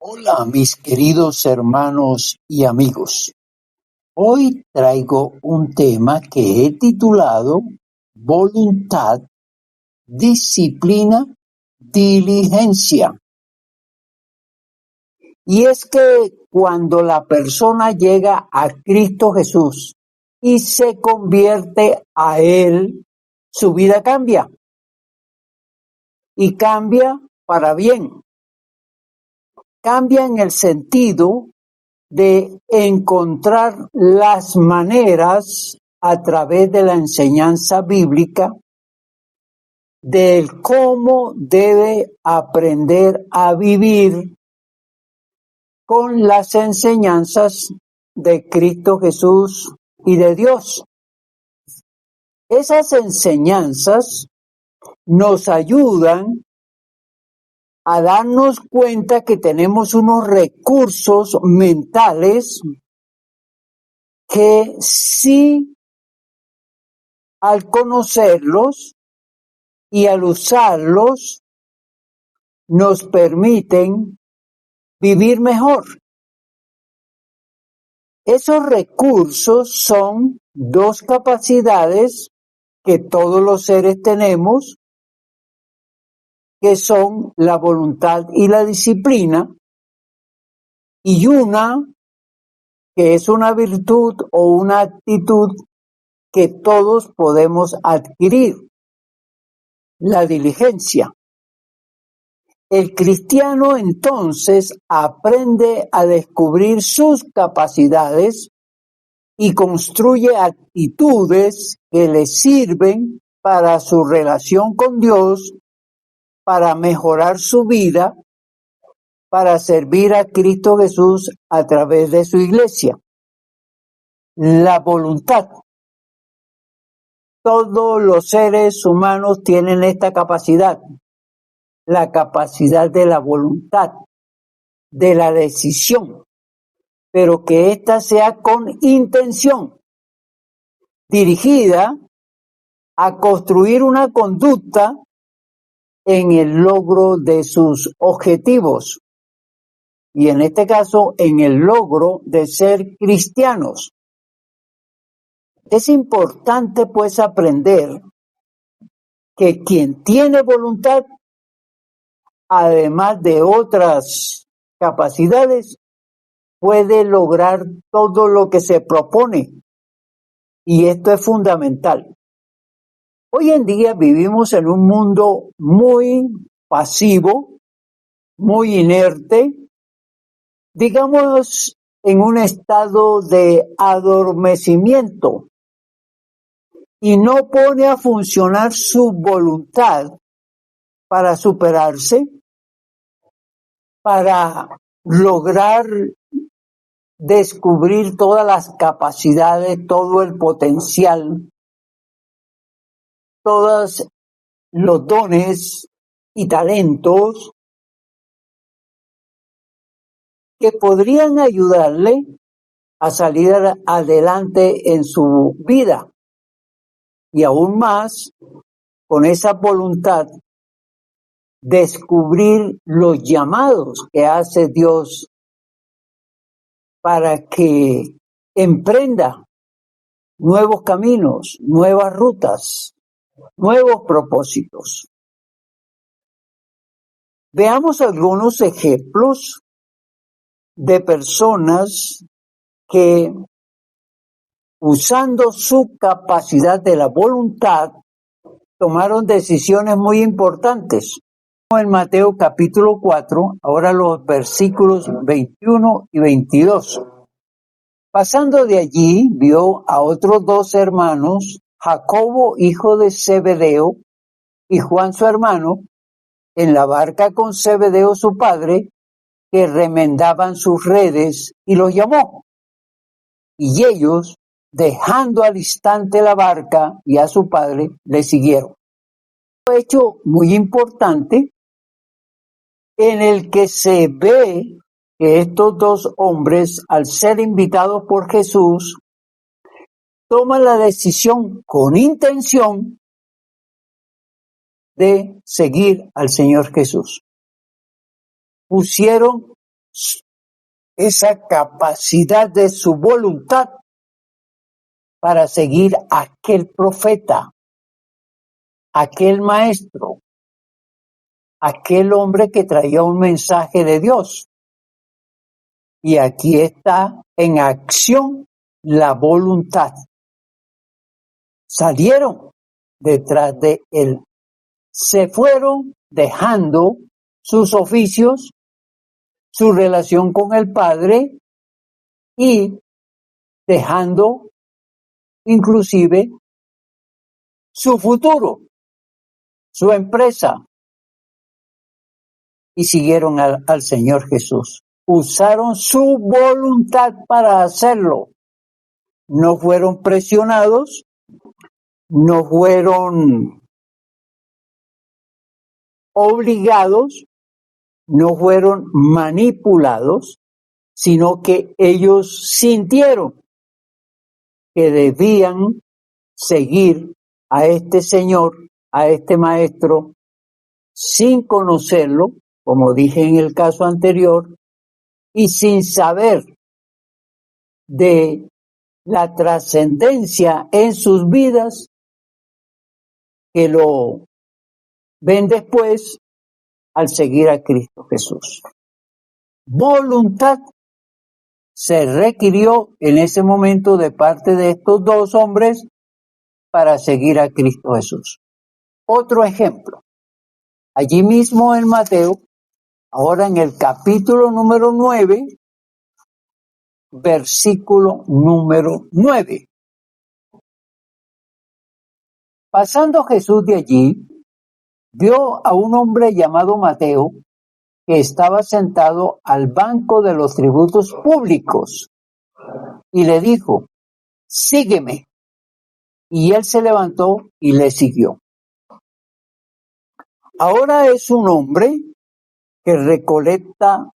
Hola, mis queridos hermanos y amigos. Hoy traigo un tema que he titulado Voluntad, Disciplina, Diligencia. Y es que cuando la persona llega a Cristo Jesús y se convierte a Él, su vida cambia. Y cambia para bien. Cambia en el sentido de encontrar las maneras a través de la enseñanza bíblica del cómo debe aprender a vivir con las enseñanzas de Cristo Jesús y de Dios. Esas enseñanzas nos ayudan a darnos cuenta que tenemos unos recursos mentales que sí, al conocerlos y al usarlos, nos permiten vivir mejor. Esos recursos son dos capacidades que todos los seres tenemos, que son la voluntad y la disciplina, y una que es una virtud o una actitud que todos podemos adquirir, la diligencia. El cristiano entonces aprende a descubrir sus capacidades y construye actitudes que le sirven para su relación con Dios, para mejorar su vida, para servir a Cristo Jesús a través de su iglesia. La voluntad. Todos los seres humanos tienen esta capacidad, la capacidad de la voluntad, de la decisión, pero que ésta sea con intención, dirigida a construir una conducta en el logro de sus objetivos, y en este caso en el logro de ser cristianos. Es importante pues aprender que quien tiene voluntad, además de otras capacidades, puede lograr todo lo que se propone. Y esto es fundamental. Hoy en día vivimos en un mundo muy pasivo, muy inerte, digamos en un estado de adormecimiento, y no pone a funcionar su voluntad para superarse, para lograr descubrir todas las capacidades, todo el potencial, todos los dones y talentos que podrían ayudarle a salir adelante en su vida. Y aún más, con esa voluntad, descubrir los llamados que hace Dios para que emprenda nuevos caminos, nuevas rutas, nuevos propósitos. Veamos algunos ejemplos de personas que, usando su capacidad de la voluntad, tomaron decisiones muy importantes. En Mateo capítulo 4, ahora los versículos 21 y 22. Pasando de allí, vio a otros dos hermanos, Jacobo, hijo de Zebedeo, y Juan su hermano, en la barca con Zebedeo su padre, que remendaban sus redes, y los llamó. Y ellos, dejando al instante la barca y a su padre, le siguieron. Un hecho muy importante en el que se ve que estos dos hombres, al ser invitados por Jesús, toman la decisión con intención de seguir al Señor Jesús. Pusieron esa capacidad de su voluntad para seguir a aquel profeta, aquel maestro, aquel hombre que traía un mensaje de Dios. Y aquí está en acción la voluntad. Salieron detrás de él. Se fueron dejando sus oficios, su relación con el Padre y dejando inclusive su futuro, su empresa, y siguieron al Señor Jesús. Usaron su voluntad para hacerlo. No fueron presionados, no fueron obligados, no fueron manipulados, sino que ellos sintieron que debían seguir a este Señor, a este Maestro, sin conocerlo, como dije en el caso anterior, y sin saber de la trascendencia en sus vidas que lo ven después al seguir a Cristo Jesús. Voluntad se requirió en ese momento de parte de estos dos hombres para seguir a Cristo Jesús. Otro ejemplo, allí mismo en Mateo, ahora en el capítulo número 9, versículo número 9. Pasando Jesús de allí, vio a un hombre llamado Mateo que estaba sentado al banco de los tributos públicos y le dijo: sígueme. Y él se levantó y le siguió. Ahora es un hombre que recolecta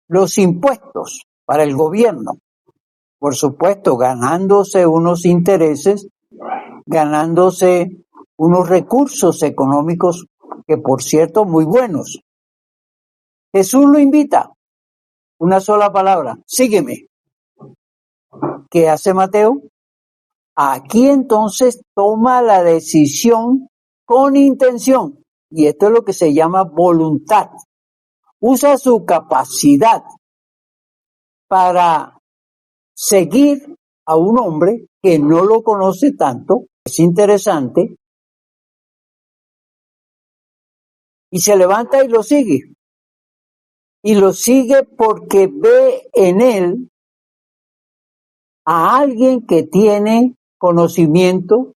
los impuestos para el gobierno, por supuesto, ganándose unos intereses, ganándose unos recursos económicos que, por cierto, muy buenos. Jesús lo invita, una sola palabra: sígueme. ¿Qué hace Mateo? Aquí entonces toma la decisión con intención, y esto es lo que se llama voluntad. Usa su capacidad para seguir a un hombre que no lo conoce tanto, es interesante, y se levanta y lo sigue. Y lo sigue porque ve en él a alguien que tiene conocimiento,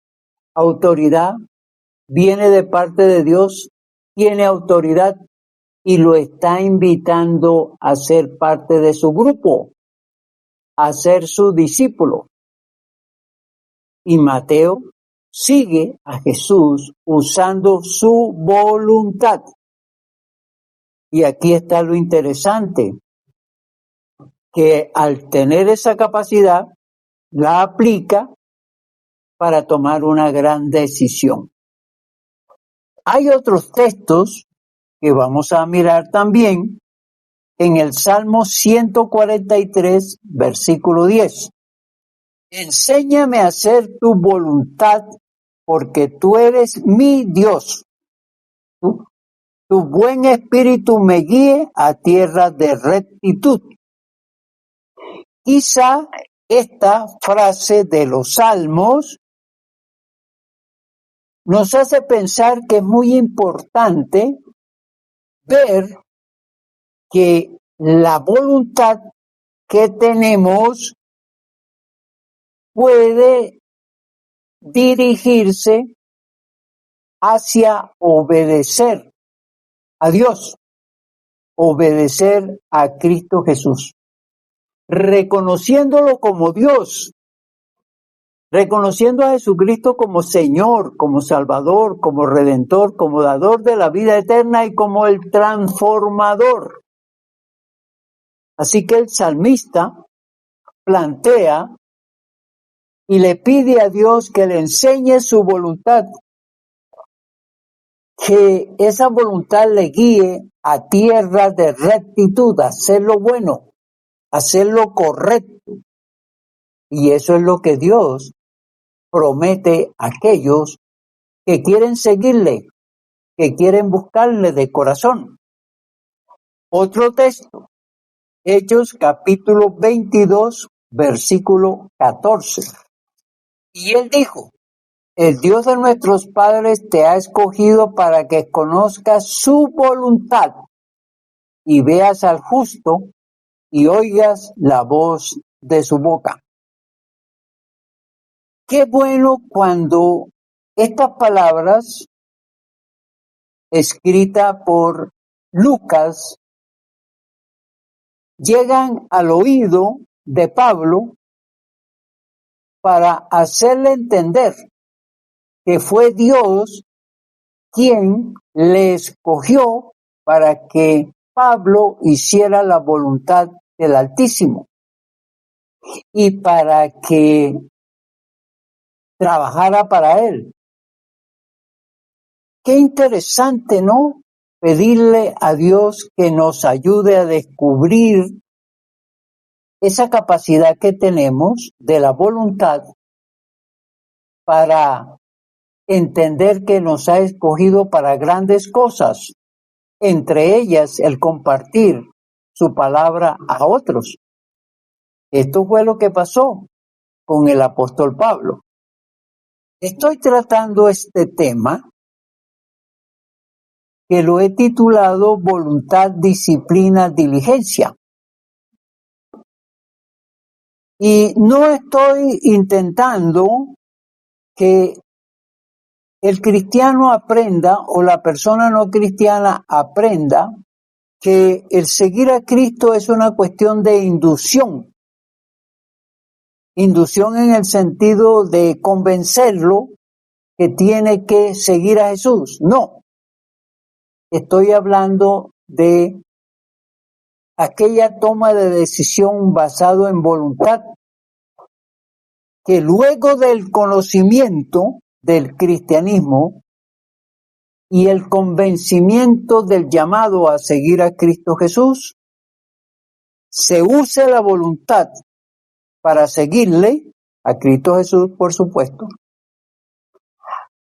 autoridad, viene de parte de Dios, tiene autoridad y lo está invitando a ser parte de su grupo, a ser su discípulo. Y Mateo sigue a Jesús usando su voluntad. Y aquí está lo interesante, que al tener esa capacidad, la aplica para tomar una gran decisión. Hay otros textos que vamos a mirar también en el Salmo 143, versículo 10. Enséñame a hacer tu voluntad, porque tú eres mi Dios. Tu buen espíritu me guíe a tierra de rectitud. Quizá esta frase de los Salmos nos hace pensar que es muy importante ver que la voluntad que tenemos puede dirigirse hacia obedecer a Dios, obedecer a Cristo Jesús, reconociéndolo como Dios, reconociendo a Jesucristo como Señor, como Salvador, como Redentor, como dador de la vida eterna y como el transformador. Así que el salmista plantea y le pide a Dios que le enseñe su voluntad, que esa voluntad le guíe a tierra de rectitud, a hacer lo bueno, a hacer lo correcto. Y eso es lo que Dios promete a aquellos que quieren seguirle, que quieren buscarle de corazón. Otro texto, Hechos capítulo 22, versículo 14. Y él dijo: el Dios de nuestros padres te ha escogido para que conozcas su voluntad y veas al justo y oigas la voz de su boca. Qué bueno cuando estas palabras escritas por Lucas llegan al oído de Pablo para hacerle entender que fue Dios quien le escogió para que Pablo hiciera la voluntad del Altísimo y para que trabajara para él. Qué interesante, ¿no? Pedirle a Dios que nos ayude a descubrir esa capacidad que tenemos de la voluntad para entender que nos ha escogido para grandes cosas, entre ellas el compartir su palabra a otros. Esto fue lo que pasó con el apóstol Pablo. Estoy tratando este tema que lo he titulado Voluntad, Disciplina, Diligencia. Y no estoy intentando que el cristiano aprenda o la persona no cristiana aprenda que el seguir a Cristo es una cuestión de inducción. Inducción en el sentido de convencerlo que tiene que seguir a Jesús. No. Estoy hablando de aquella toma de decisión basado en voluntad, que luego del conocimiento del cristianismo y el convencimiento del llamado a seguir a Cristo Jesús, se use la voluntad para seguirle, a Cristo Jesús por supuesto,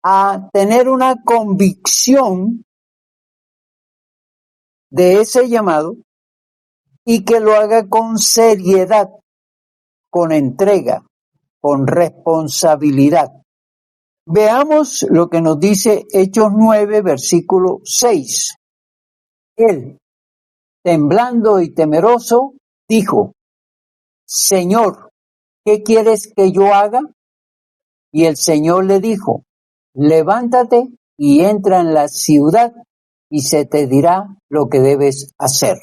a tener una convicción de ese llamado y que lo haga con seriedad, con entrega, con responsabilidad. Veamos lo que nos dice Hechos 9, versículo 6. Él, temblando y temeroso, dijo: Señor, ¿qué quieres que yo haga? Y el Señor le dijo: levántate y entra en la ciudad y se te dirá lo que debes hacer.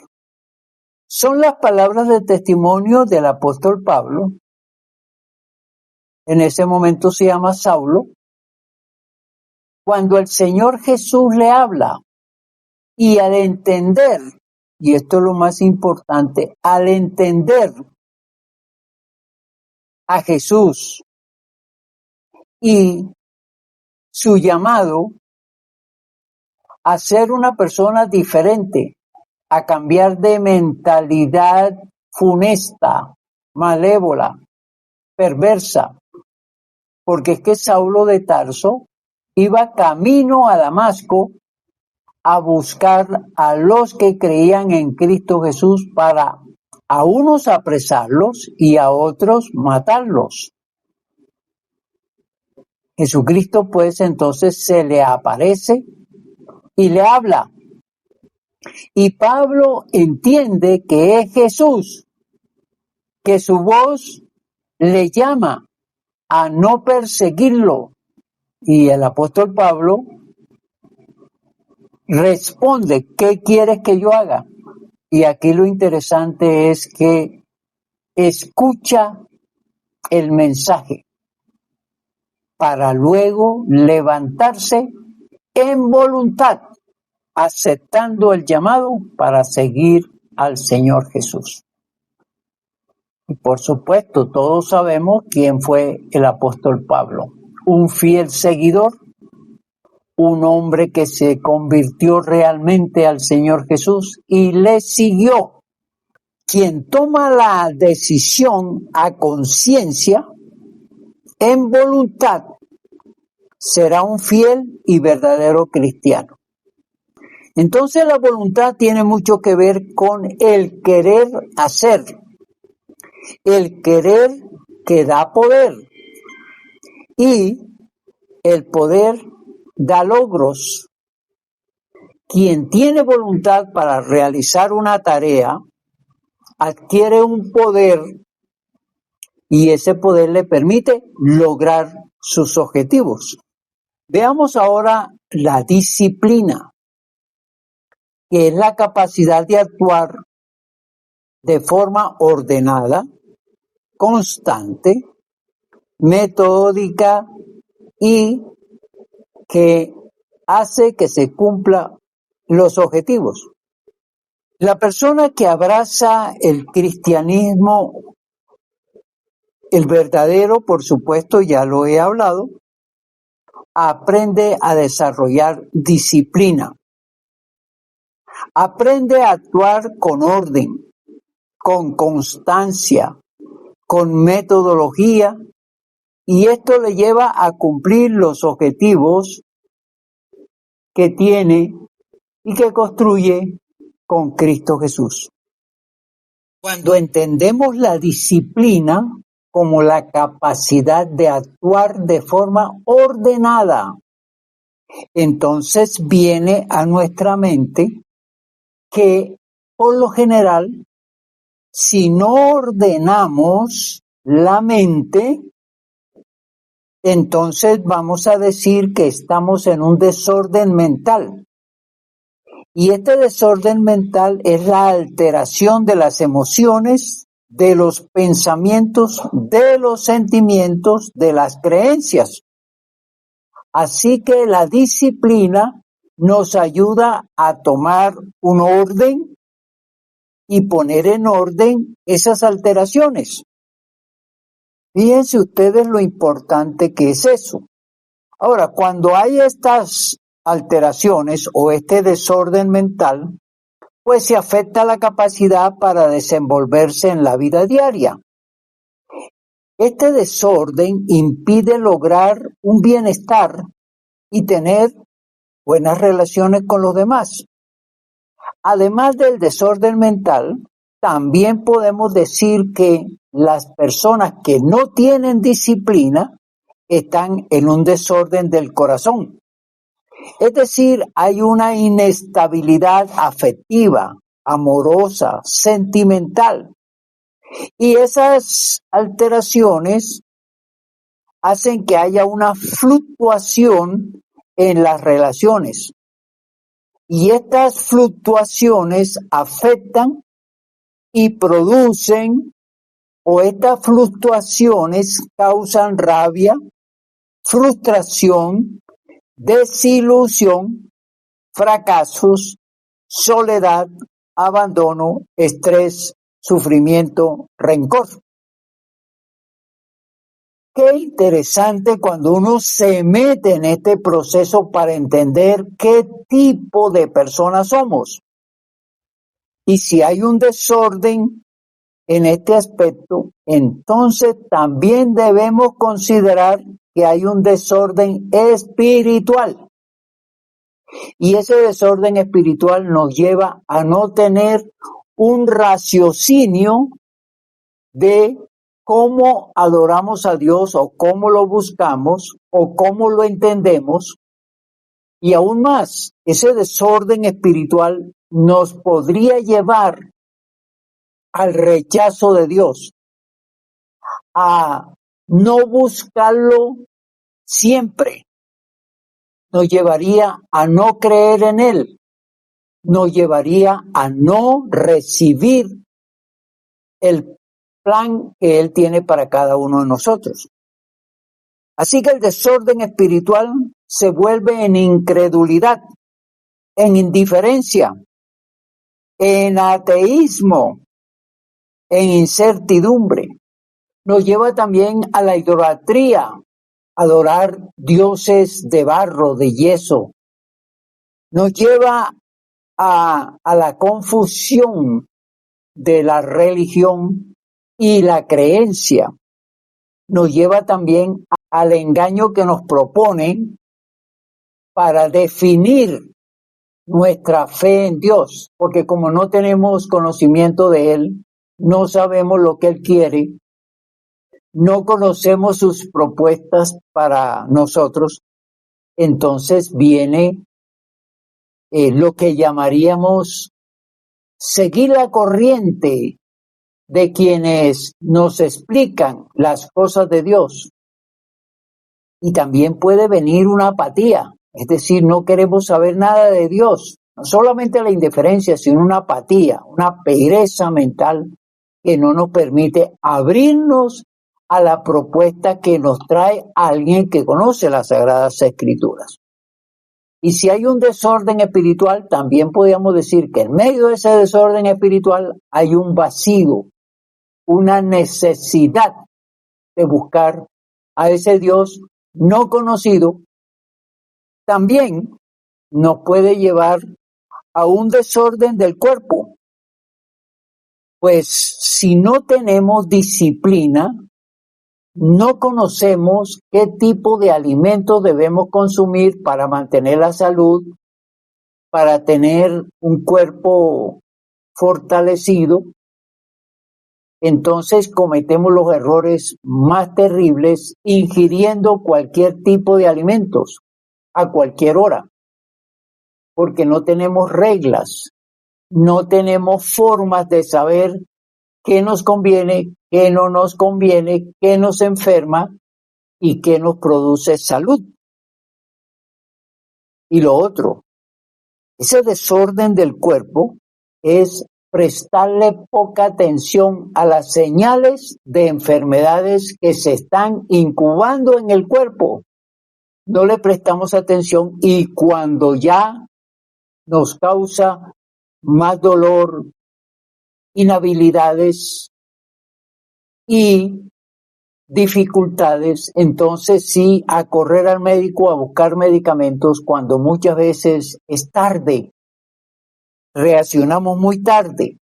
Son las palabras de testimonio del apóstol Pablo. En ese momento se llama Saulo. Cuando el Señor Jesús le habla, y al entender, y esto es lo más importante, al entender a Jesús y su llamado a ser una persona diferente, a cambiar de mentalidad funesta, malévola, perversa, porque es que Saulo de Tarso iba camino a Damasco a buscar a los que creían en Cristo Jesús para a unos apresarlos y a otros matarlos. Jesucristo pues entonces se le aparece y le habla. Y Pablo entiende que es Jesús, que su voz le llama a no perseguirlo. Y el apóstol Pablo responde: ¿qué quieres que yo haga? Y aquí lo interesante es que escucha el mensaje para luego levantarse en voluntad, aceptando el llamado para seguir al Señor Jesús. Y por supuesto, todos sabemos quién fue el apóstol Pablo, un fiel seguidor un hombre que se convirtió realmente al Señor Jesús y le siguió. Quien toma la decisión a conciencia, en voluntad, será un fiel y verdadero cristiano. Entonces la voluntad tiene mucho que ver con el querer hacer, el querer que da poder, y el poder da logros. Quien tiene voluntad para realizar una tarea, adquiere un poder y ese poder le permite lograr sus objetivos. Veamos ahora la disciplina, que es la capacidad de actuar de forma ordenada, constante, metódica y que hace que se cumplan los objetivos. La persona que abraza el cristianismo, el verdadero, por supuesto, ya lo he hablado, aprende a desarrollar disciplina. Aprende a actuar con orden, con constancia, con metodología, y esto le lleva a cumplir los objetivos que tiene y que construye con Cristo Jesús. Cuando entendemos la disciplina como la capacidad de actuar de forma ordenada, entonces viene a nuestra mente que, por lo general, si no ordenamos la mente, entonces vamos a decir que estamos en un desorden mental. Y este desorden mental es la alteración de las emociones, de los pensamientos, de los sentimientos, de las creencias. Así que la disciplina nos ayuda a tomar un orden y poner en orden esas alteraciones. Fíjense ustedes lo importante que es eso. Ahora, cuando hay estas alteraciones o este desorden mental, pues se afecta la capacidad para desenvolverse en la vida diaria. Este desorden impide lograr un bienestar y tener buenas relaciones con los demás. Además del desorden mental, también podemos decir que las personas que no tienen disciplina están en un desorden del corazón. Es decir, hay una inestabilidad afectiva, amorosa, sentimental. Y esas alteraciones hacen que haya una fluctuación en las relaciones. Y estas fluctuaciones afectan y producen, o estas fluctuaciones causan rabia, frustración, desilusión, fracasos, soledad, abandono, estrés, sufrimiento, rencor. Qué interesante cuando uno se mete en este proceso para entender qué tipo de personas somos. Y si hay un desorden en este aspecto, entonces también debemos considerar que hay un desorden espiritual. Y ese desorden espiritual nos lleva a no tener un raciocinio de cómo adoramos a Dios o cómo lo buscamos o cómo lo entendemos. Y aún más, ese desorden espiritual nos podría llevar al rechazo de Dios, a no buscarlo siempre. Nos llevaría a no creer en Él, nos llevaría a no recibir el plan que Él tiene para cada uno de nosotros. Así que el desorden espiritual se vuelve en incredulidad, en indiferencia, en ateísmo, en incertidumbre. Nos lleva también a la idolatría, adorar dioses de barro, de yeso, nos lleva a la confusión de la religión y la creencia. Nos lleva también al engaño que nos proponen para definir nuestra fe en Dios, porque como no tenemos conocimiento de Él, no sabemos lo que Él quiere, no conocemos sus propuestas para nosotros, entonces viene lo que llamaríamos seguir la corriente de quienes nos explican las cosas de Dios. Y también puede venir una apatía, es decir, no queremos saber nada de Dios, no solamente la indiferencia, sino una apatía, una pereza mental que no nos permite abrirnos a la propuesta que nos trae alguien que conoce las Sagradas Escrituras. Y si hay un desorden espiritual, también podríamos decir que en medio de ese desorden espiritual hay un vacío, una necesidad de buscar a ese Dios no conocido. También nos puede llevar a un desorden del cuerpo. Pues si no tenemos disciplina, no conocemos qué tipo de alimentos debemos consumir para mantener la salud, para tener un cuerpo fortalecido, entonces cometemos los errores más terribles ingiriendo cualquier tipo de alimentos a cualquier hora, porque no tenemos reglas, no tenemos formas de saber qué nos conviene, qué no nos conviene, qué nos enferma y qué nos produce salud. Y lo otro, ese desorden del cuerpo es prestarle poca atención a las señales de enfermedades que se están incubando en el cuerpo. No le prestamos atención y cuando ya nos causa más dolor, inhabilidades y dificultades, entonces sí a correr al médico a buscar medicamentos cuando muchas veces es tarde. Reaccionamos muy tarde,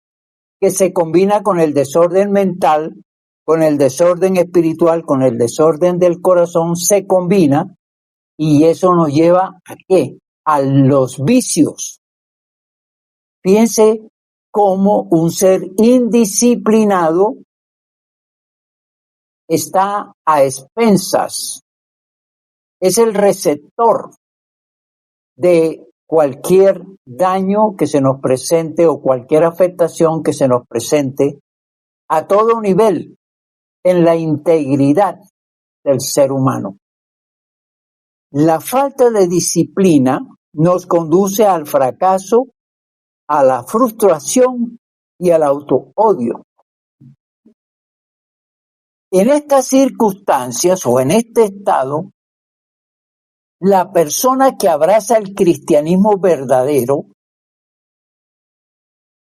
que se combina con el desorden mental, con el desorden espiritual, con el desorden del corazón, se combina y eso nos lleva ¿a qué? A los vicios. Piense cómo un ser indisciplinado está a expensas, es el receptor de cualquier daño que se nos presente o cualquier afectación que se nos presente a todo nivel en la integridad del ser humano. La falta de disciplina nos conduce al fracaso, a la frustración y al autoodio. En estas circunstancias o en este estado, la persona que abraza el cristianismo verdadero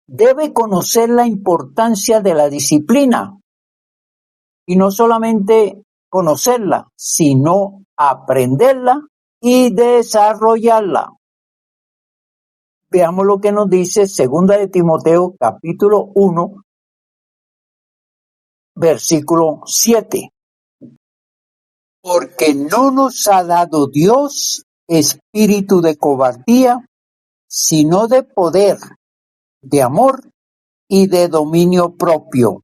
debe conocer la importancia de la disciplina y no solamente conocerla, sino aprenderla y desarrollarla. Veamos lo que nos dice 2 de Timoteo capítulo 1, versículo 7. Porque no nos ha dado Dios espíritu de cobardía, sino de poder, de amor y de dominio propio.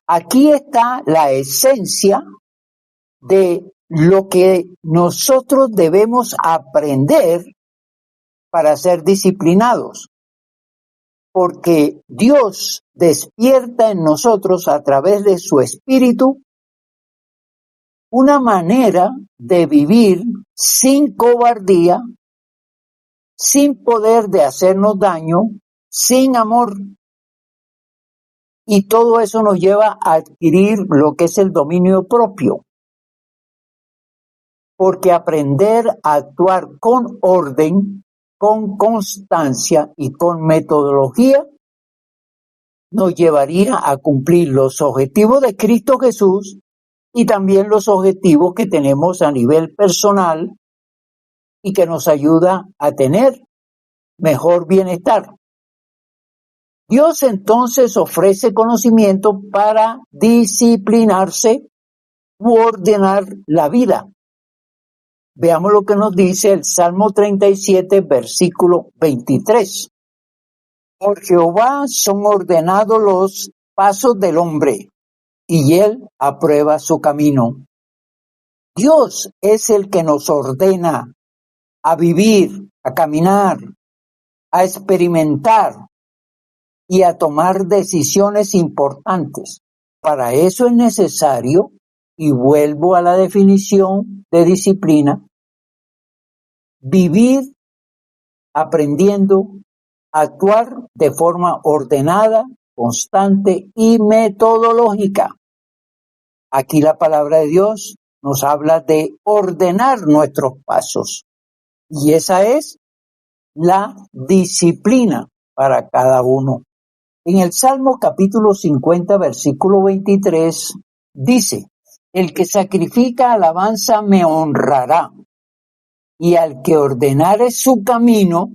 Aquí está la esencia de lo que nosotros debemos aprender para ser disciplinados. Porque Dios despierta en nosotros a través de su espíritu una manera de vivir sin cobardía, sin poder de hacernos daño, sin amor. Y todo eso nos lleva a adquirir lo que es el dominio propio. Porque aprender a actuar con orden, con constancia y con metodología nos llevaría a cumplir los objetivos de Cristo Jesús y también los objetivos que tenemos a nivel personal y que nos ayuda a tener mejor bienestar. Dios entonces ofrece conocimiento para disciplinarse u ordenar la vida. Veamos lo que nos dice el Salmo 37, versículo 23. Por Jehová son ordenados los pasos del hombre, y él aprueba su camino. Dios es el que nos ordena a vivir, a caminar, a experimentar y a tomar decisiones importantes. Para eso es necesario, y vuelvo a la definición de disciplina, vivir aprendiendo a actuar de forma ordenada, constante y metodológica. Aquí la palabra de Dios nos habla de ordenar nuestros pasos, y esa es la disciplina para cada uno. En el Salmo capítulo 50, versículo 23, dice: el que sacrifica alabanza me honrará, y al que ordenare su camino,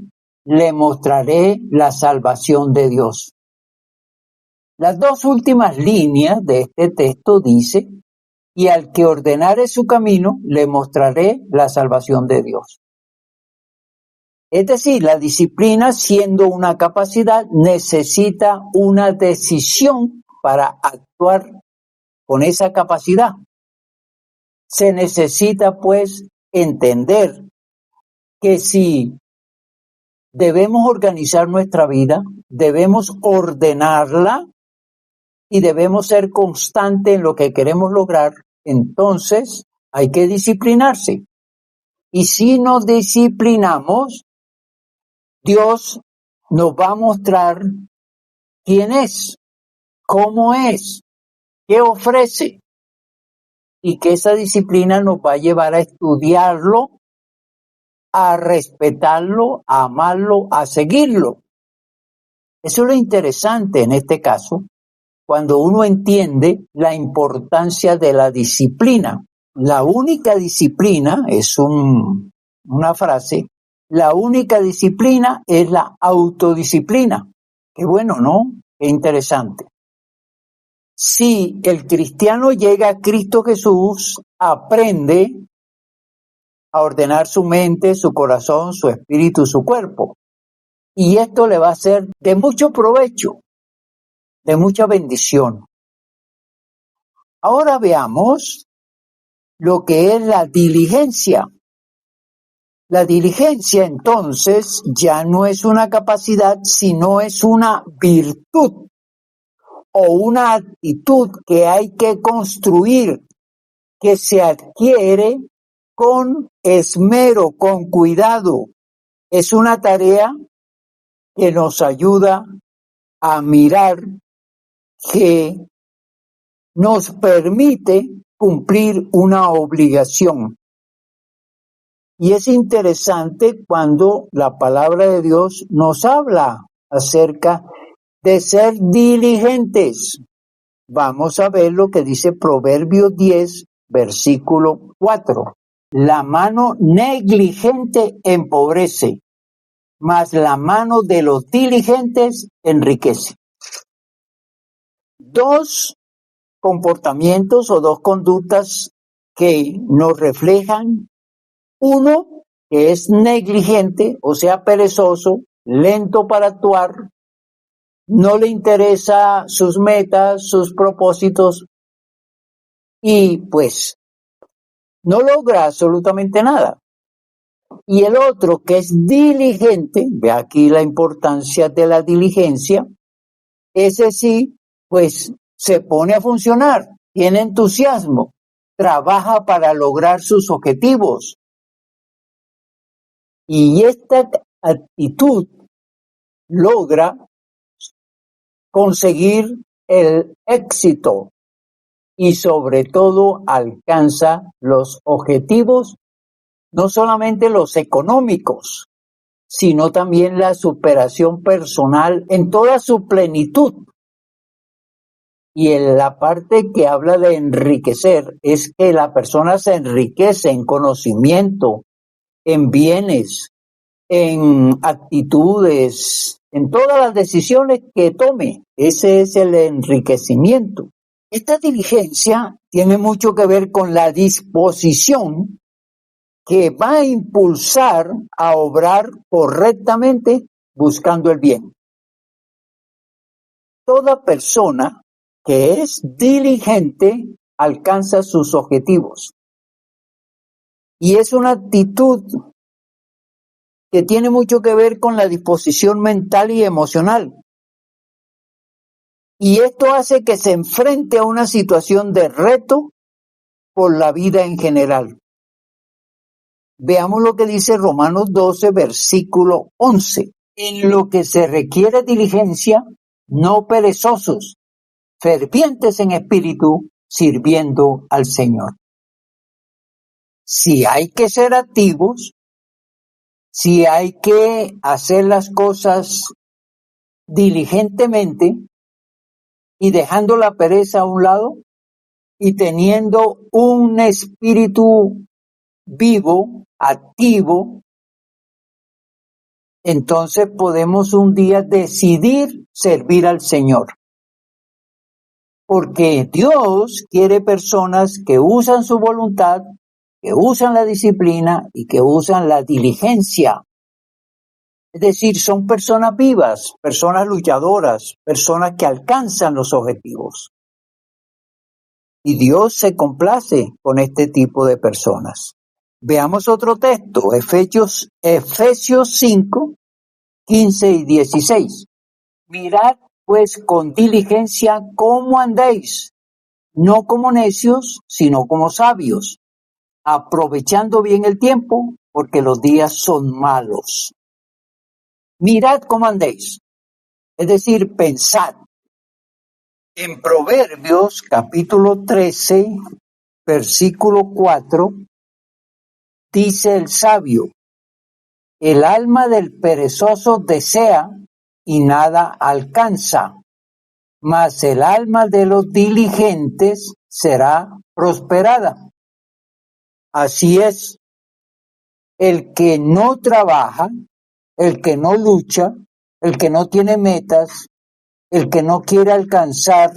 le mostraré la salvación de Dios. Las dos últimas líneas de este texto dice: y al que ordenare su camino, le mostraré la salvación de Dios. Es decir, la disciplina, siendo una capacidad, necesita una decisión para actuar con esa capacidad. Se necesita, pues, entender que si debemos organizar nuestra vida, debemos ordenarla y debemos ser constantes en lo que queremos lograr, entonces hay que disciplinarse. Y si nos disciplinamos, Dios nos va a mostrar quién es, cómo es, qué ofrece, y que esa disciplina nos va a llevar a estudiarlo, a respetarlo, a amarlo, a seguirlo. Eso es lo interesante en este caso, cuando uno entiende la importancia de la disciplina. La única disciplina, es una frase, la única disciplina es la autodisciplina. Qué bueno, ¿no? Qué interesante. Si el cristiano llega a Cristo Jesús, aprende a ordenar su mente, su corazón, su espíritu, su cuerpo. Y esto le va a ser de mucho provecho, de mucha bendición. Ahora veamos lo que es la diligencia. La diligencia, entonces, ya no es una capacidad, sino es una virtud o una actitud que hay que construir, que se adquiere con esmero, con cuidado. Es una tarea que nos ayuda a mirar, que nos permite cumplir una obligación. Y es interesante cuando la palabra de Dios nos habla acerca de ser diligentes. Vamos a ver lo que dice Proverbios 10, versículo 4. La mano negligente empobrece, mas la mano de los diligentes enriquece. Dos comportamientos o dos conductas que nos reflejan: uno, que es negligente, o sea, perezoso, lento para actuar, no le interesa sus metas, sus propósitos, y pues no logra absolutamente nada. Y el otro, que es diligente, ve aquí la importancia de la diligencia, ese sí, pues se pone a funcionar, tiene entusiasmo, trabaja para lograr sus objetivos. Y esta actitud logra conseguir el éxito y sobre todo alcanza los objetivos, no solamente los económicos, sino también la superación personal en toda su plenitud. Y en la parte que habla de enriquecer es que la persona se enriquece en conocimiento, en bienes, en actitudes, en todas las decisiones que tome. Ese es el enriquecimiento. Esta diligencia tiene mucho que ver con la disposición que va a impulsar a obrar correctamente buscando el bien. Toda persona que es diligente alcanza sus objetivos. Y es una actitud que tiene mucho que ver con la disposición mental y emocional. Y esto hace que se enfrente a una situación de reto por la vida en general. Veamos lo que dice Romanos 12, versículo 11. En lo que se requiere diligencia, no perezosos, fervientes en espíritu, sirviendo al Señor. Si hay que ser activos, si hay que hacer las cosas diligentemente y dejando la pereza a un lado y teniendo un espíritu vivo, activo, entonces podemos un día decidir servir al Señor. Porque Dios quiere personas que usan su voluntad, que usan la disciplina y que usan la diligencia. Es decir, son personas vivas, personas luchadoras, personas que alcanzan los objetivos. Y Dios se complace con este tipo de personas. Veamos otro texto, Efesios 5, 15 y 16. Mirad pues con diligencia cómo andéis, no como necios, sino como sabios, aprovechando bien el tiempo, porque los días son malos. Mirad cómo andéis, es decir, pensad. En Proverbios capítulo 13, versículo 4, dice el sabio, el alma del perezoso desea y nada alcanza, mas el alma de los diligentes será prosperada. Así es, el que no trabaja, el que no lucha, el que no tiene metas, el que no quiere alcanzar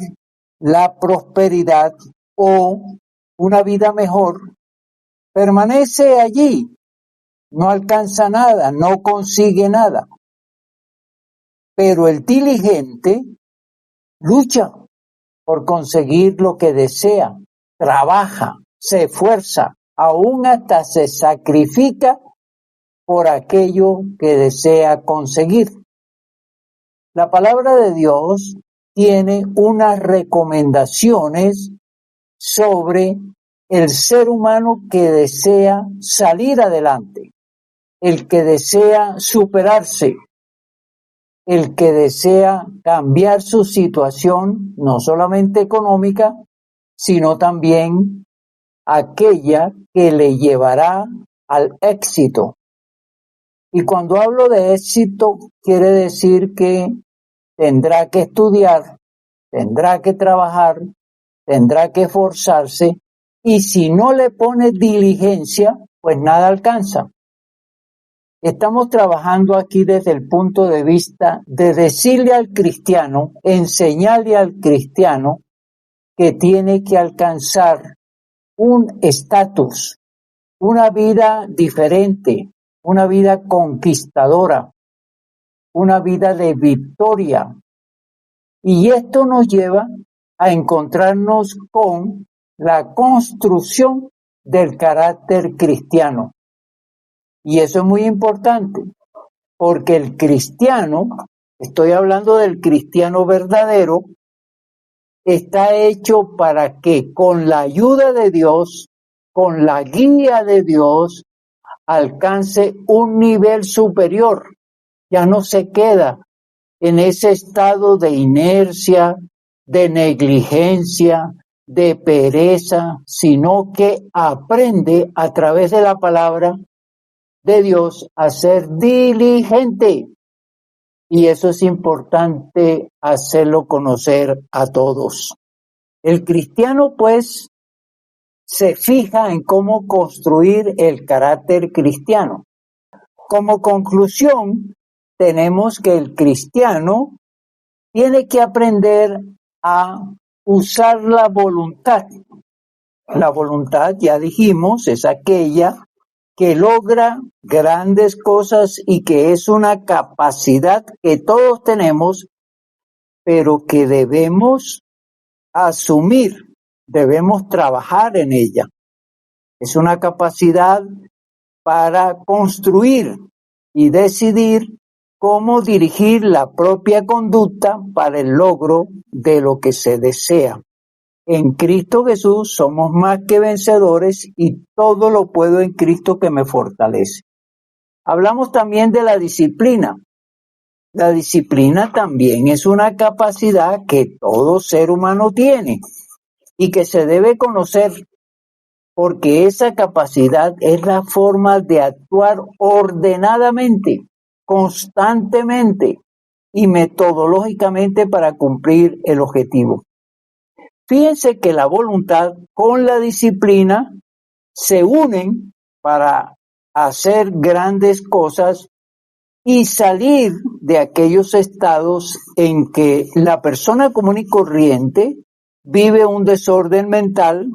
la prosperidad o una vida mejor, permanece allí, no alcanza nada, no consigue nada. Pero el diligente lucha por conseguir lo que desea, trabaja, se esfuerza, aún hasta se sacrifica por aquello que desea conseguir. La palabra de Dios tiene unas recomendaciones sobre el ser humano que desea salir adelante, el que desea superarse, el que desea cambiar su situación, no solamente económica, sino también aquella que le llevará al éxito. Y cuando hablo de éxito, quiere decir que tendrá que estudiar, tendrá que trabajar, tendrá que esforzarse, y si no le pone diligencia, pues nada alcanza. Estamos trabajando aquí desde el punto de vista de decirle al cristiano, enseñarle al cristiano que tiene que alcanzar un estatus, una vida diferente, una vida conquistadora, una vida de victoria. Y esto nos lleva a encontrarnos con la construcción del carácter cristiano. Y eso es muy importante, porque el cristiano, estoy hablando del cristiano verdadero, está hecho para que con la ayuda de Dios, con la guía de Dios, alcance un nivel superior. Ya no se queda en ese estado de inercia, de negligencia, de pereza, sino que aprende a través de la palabra de Dios a ser diligente. Y eso es importante hacerlo conocer a todos. El cristiano, pues, se fija en cómo construir el carácter cristiano. Como conclusión, tenemos que el cristiano tiene que aprender a usar la voluntad. La voluntad, ya dijimos, es aquella que logra grandes cosas y que es una capacidad que todos tenemos, pero que debemos asumir, debemos trabajar en ella. Es una capacidad para construir y decidir cómo dirigir la propia conducta para el logro de lo que se desea. En Cristo Jesús somos más que vencedores y todo lo puedo en Cristo que me fortalece. Hablamos también de la disciplina. La disciplina también es una capacidad que todo ser humano tiene y que se debe conocer, porque esa capacidad es la forma de actuar ordenadamente, constantemente y metodológicamente para cumplir el objetivo. Fíjense que la voluntad con la disciplina se unen para hacer grandes cosas y salir de aquellos estados en que la persona común y corriente vive un desorden mental,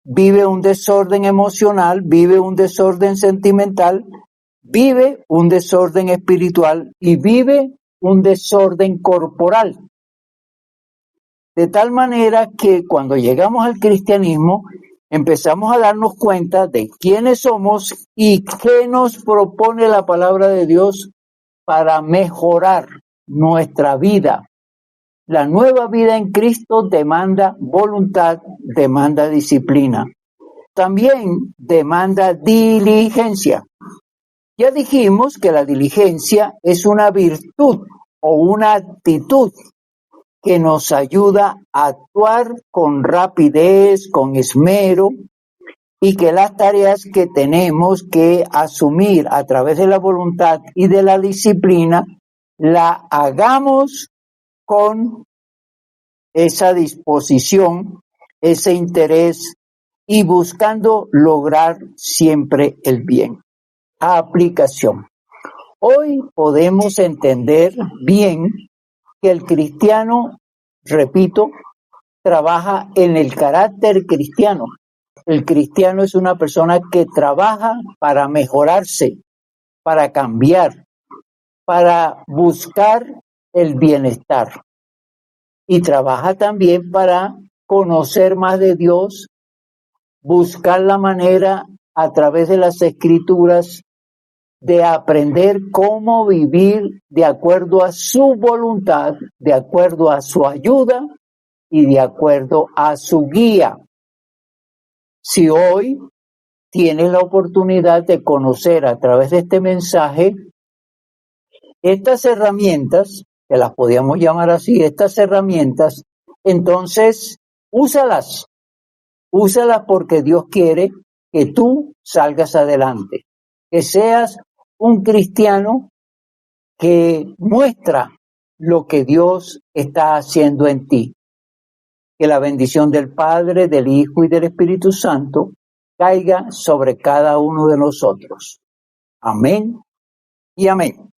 vive un desorden emocional, vive un desorden sentimental, vive un desorden espiritual y vive un desorden corporal. De tal manera que cuando llegamos al cristianismo empezamos a darnos cuenta de quiénes somos y qué nos propone la palabra de Dios para mejorar nuestra vida. La nueva vida en Cristo demanda voluntad, demanda disciplina. También demanda diligencia. Ya dijimos que la diligencia es una virtud o una actitud que nos ayuda a actuar con rapidez, con esmero, y que las tareas que tenemos que asumir a través de la voluntad y de la disciplina, la hagamos con esa disposición, ese interés y buscando lograr siempre el bien. Aplicación. Hoy podemos entender bien que el cristiano, repito, trabaja en el carácter cristiano. El cristiano es una persona que trabaja para mejorarse, para cambiar, para buscar el bienestar. Y trabaja también para conocer más de Dios, buscar la manera a través de las Escrituras de aprender cómo vivir de acuerdo a su voluntad, de acuerdo a su ayuda y de acuerdo a su guía. Si hoy tienes la oportunidad de conocer a través de este mensaje estas herramientas, que las podíamos llamar así, estas herramientas, entonces úsalas porque Dios quiere que tú salgas adelante, que seas un cristiano que muestra lo que Dios está haciendo en ti. Que la bendición del Padre, del Hijo y del Espíritu Santo caiga sobre cada uno de nosotros. Amén y amén.